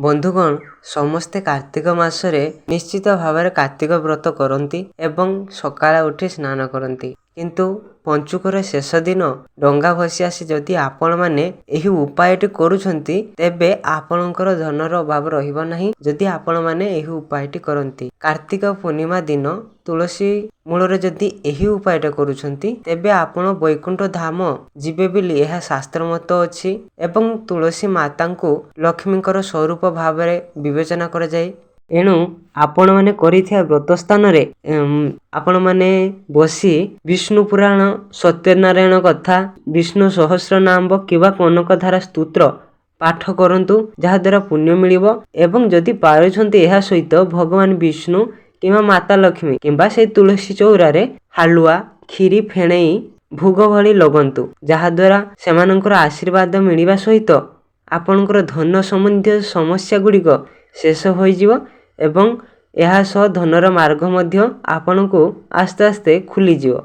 बंधुगण समस्ते कार्तिक मासरे निश्चित भाव कार्तिक व्रत करती एवं सकाळे उठी स्नान करती किंतु पंचुकर शेष दिन डंगा भसी आसी जदि आपण माने एही उपायटी करूछंती तेबे आपणकर धनर अभाव रहिबो नाही जदि आपण माने एही उपायटी करंती। कार्तिक पूर्णिमा दिन तुलसी मूलरे जदि एही उपायटा करूछंती तेबे आपण वैकुंठ धाम जिबे बिली एहा शास्त्र मत अछि एवं तुलसी मातांको लक्ष्मीकर स्वरूप भावरे विवेचना करा जाय। एणु आपण माने करिथिया व्रत स्थान रे आपण माने बसी विष्णु पुराण सत्यनारायण कथा विष्णु सहस्र नाम किबा कनकधारा स्तोत्र पाठ करंतु जहा द्वारा पुण्य मिलिबो एवं जदि पारुछंती एहा सहित भगवान विष्णु किबा माता लक्ष्मी किबा से तुलसी चौरा रे हालुआ खीरी फेणई भोग भली लगंतु जहा द्वारा सेमानकर आशीर्वाद मिलिबा सहित आपनकर धन संबंधी समस्या गुड़िक शेष हो जिवो एवं यह सह धनर मार्ग मध्य आपनको आस्ते आस्ते खुली जिवो।